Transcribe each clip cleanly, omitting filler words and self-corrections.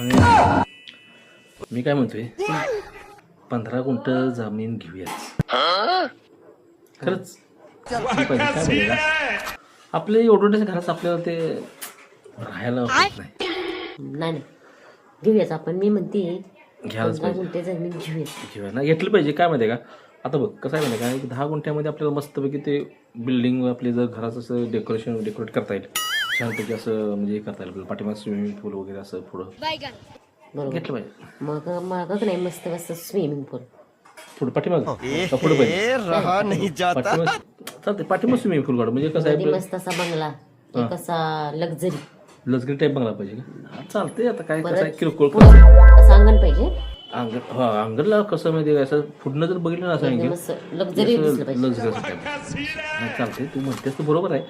आणि मी काय म्हणतोय 15 गुंठ जमीन घेऊयाच खरंच पाहिजे काय माहिती का आपले एवढ्या घरात आपल्याला ते राहायला होत नाही नाही घेऊयाच आपण. मी म्हणते घ्यायलाच 15 पाहिजे गुंठे जमीन घेऊया. घेऊया ना घेतलं पाहिजे काय माहिती का आता बघ कसं आहे माहिती का एक 10 गुंठ्यामध्ये आपल्याला मस्तपैकी ते बिल्डिंग आपले जर घराचं असं डेकोरेट करता येईल छानपैकी असं म्हणजे करता येईल पाठीमाग स्विमिंग पूल वगैरे असं पुढं बरोबर घेतलं पाहिजे मग मागच नाही मस्त मस्त स्विमिंग पूल पुढं पाठीमाग पुढं पाहिजे चालते पाठीमाग स्विमिंग पूल काढ म्हणजे कसं मध्ये आहे मस्त असा बंगला एक असा लक्झरी लसगरी टाईप बंगला पाहिजे का चालते आता काय कसं आहे किरकोळ असं अंगण पाहिजे. अंगण हा अंगणला कसं माहिती आहे असं पुढनं जर बघितलं ना असं अंगण लक्झरी दिसलं पाहिजे. चालते तू म्हणतेस तर बरोबर आहे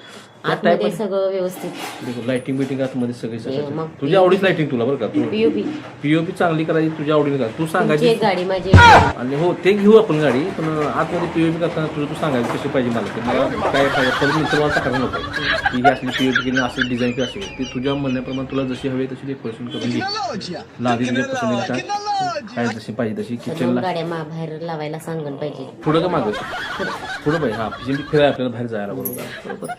आतमध्ये सगळं व्यवस्थित लाइटिंग बिटिंग आतमध्ये सगळी मग तुझ्या आवडीच लाइटिंग तुला बरं का तू पीओपी पीओपी चांगली करायची तुझ्या आवडीने कर तू सांगायची एक गाडी माझी आणि हो ते घेऊ आपण गाडी पण आतमध्ये पीओपी करताना तुझं तू सांगायचं कशी पाहिजे मला की मला काय पाहिजे परत मी तुम्हाला टाकायला नको की ही असली पीओपी केली असं डिझाईन केली असेल ती तुझ्या म्हणण्याप्रमाणे तुला जशी हवी तशी डेकोरेशन करून घे लादी तुझ्या पसंतीनुसार काय जशी पाहिजे तशी दोन किचनला गाड्या बाहेर लावायला सांगण पाहिजे. पुढं का मागं पुढं पाहिजे हा फिरायला आपल्याला बाहेर जायला बरोबर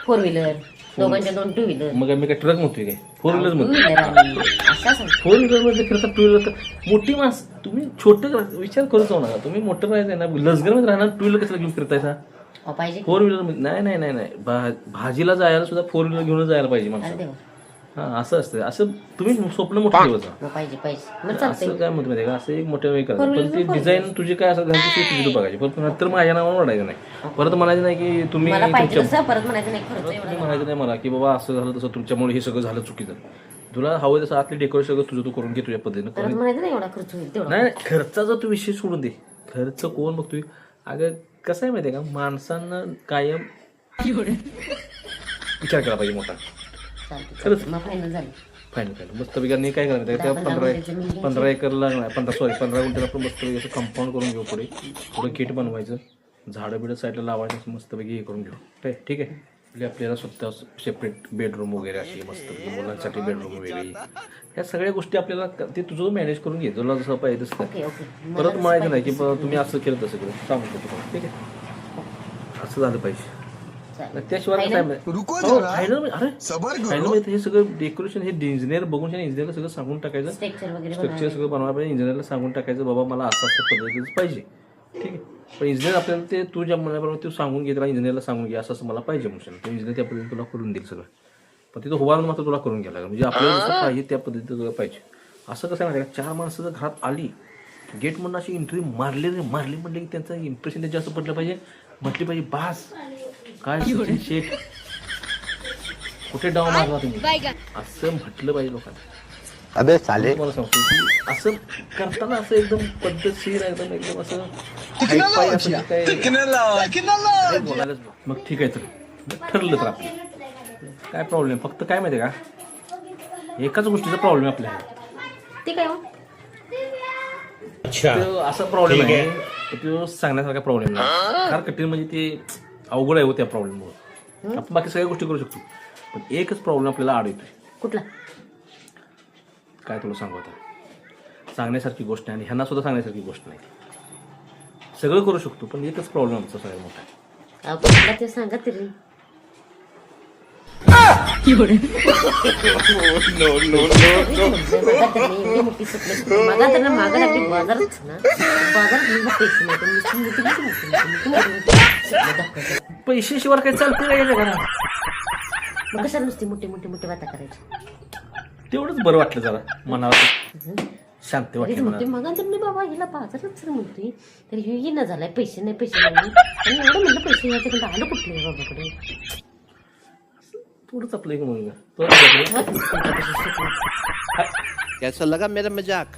4 व्हीलर दोघांच्या 2 2 व्हीलर मग मी काय ट्रक म्हणतोय काय 4 व्हीलर 2 म्हणतो व्हीलर आणि असा सांग 4 व्हीलर मध्ये फिरता 2 व्हीलर मोठी मास तुम्ही छोटं विचार करू जाऊ नका तुम्ही मोठं राहायचं ना लसगर मध्ये राहणार 2 व्हीलर कशाला घेऊन फिरतायचा पाहिजे 4 व्हीलर मध्ये नाही भाजीला जायला सुद्धा 4 व्हीलर घेऊन जायला पाहिजे अरे माणसं देवा हा असं असतं असं तुम्ही स्वप्न मोठं ठेवायचं मग पाहिजे मग असं चालतंय. काय म्हणतो माहिती का असं एक मोठं वेळ करायचं पण ती डिझाईन तुझी काय असं घालते तुझी तू बघायची पण नंतर माझ्या नावावर वाढायचं नाही परत म्हणायचं नाही की तुम्ही मला पाहिजे तुमच्या तसं परत म्हणायचं नाही खर्च एवढा तुम्ही म्हणायचं नाही मला की बाबा असं झालं तसं तुमच्यामुळे हे सगळं झालं चुकीचं तुला हवं तसं आतले डेकोरेशन सगळं तुझं तू करून घे तुझ्या पद्धतीनं परत म्हणायचं नाही एवढा खर्च होईल तेवढा. नाही खर्चाचा तू विषय सोडून दे खर्च कोण बघतोय अगं कसं आहे माहिती आहे का माणसांना कायम विचार केला पाहिजे मोठा चालतंय मग फायनल झालं. फायनल मस्त बिगाने काय करायचं त्या 15 एकर लागणार 15 गुंठ्याला आपण मस्त असं कंपाऊंड करून घेऊ पुढे किट बनवायचं झाडं बिडं साईडला लावायचं मस्तपैकी हे करून घेऊ काय ठीक आहे आपल्याला स्वतः सेपरेट बेडरूम वगैरे अशी मस्तपैकी मुलांसाठी बेडरूम वेगळी ह्या सगळ्या गोष्टी आपल्याला ते तुझं मॅनेज करून घे तुला जसं पाहिजे तसं परत म्हणायचं नाही की तुम्ही असं केलं तसं केलं सांगतो तुम्हाला ठीक आहे असं झालं पाहिजे त्याशिवाय काय फायनल हे सगळं डेकोरेशन हे इंजिनियर बघून इंजिनियरला सगळं सांगून टाकायचं स्ट्रक्चर सगळं बनवायला पाहिजे इंजिनियरला सांगून टाकायचं बाबा मला असं पद्धतीचं पाहिजे ठीक आहे पण इंजिनियर आपल्याला ते तू ज्या म्हणण्याप्रमाणे तू सांगून घे त्याला इंजिनियरला सांगून घे असं मला पाहिजे म्हणून तो इंजिनियर त्या पद्धतीने तुला करून देईल सगळं पण तिथं उभारून मात्र तुला करून घ्यायला म्हणजे आपल्याला जसं पाहिजे त्या पद्धतीनं तुला पाहिजे असं कसं आहे माहिती का 4 माणसं जर घरात आली गेट म्हणून अशी एंट्री मारली म्हणले की त्यांचं इम्प्रेशन त्याच्या जास्त पडलं पाहिजे म्हटली पाहिजे बास काय शेट कुठे डाव मारला तुम्ही असं म्हटलं पाहिजे लोकांना अबे साले मला सांगतो की असं करताना असं एकदम पद्धतशीर एकदम असं बोलायलाच मग ठीक आहे तर ठरलं तर आपलं काय प्रॉब्लेम फक्त काय माहिती का एकाच गोष्टीचा प्रॉब्लेम आपल्याला ते काय असा प्रॉब्लेम आहे तो सांगण्यासारखा प्रॉब्लेम नाही फार कठीण म्हणजे ते अवघड आहे हो त्या प्रॉब्लेममुळे आपण बाकी सगळ्या गोष्टी करू शकतो पण एकच प्रॉब्लेम आपल्याला आड येतोय कुठला काय तुला सांगू आता सांगण्यासारखी गोष्ट आहे आणि ह्यांना सुद्धा सांगण्यासारखी गोष्ट नाही सगळं करू शकतो पण एकच प्रॉब्लेम आमचा सगळ्यात मोठा कुठला ते सांगा तरी पैसे शिवाय काय चालते का याच्या घरात मग कशाला नुसती मोठी मोठी मोठी वाता करायची तेवढंच बरं वाटलं जरा मनाला शांती वाटली म्हणते मग तर मी बाबा हिला बाजारात सर म्हणतोय तर हे येणं झालाय पैसे नाही आणि एवढं म्हटलं पैसे याच्याकडे आलं कुठले बाबाकडे थोडंच आपलं एक मुलगा कैसा लगा मेरा मजाक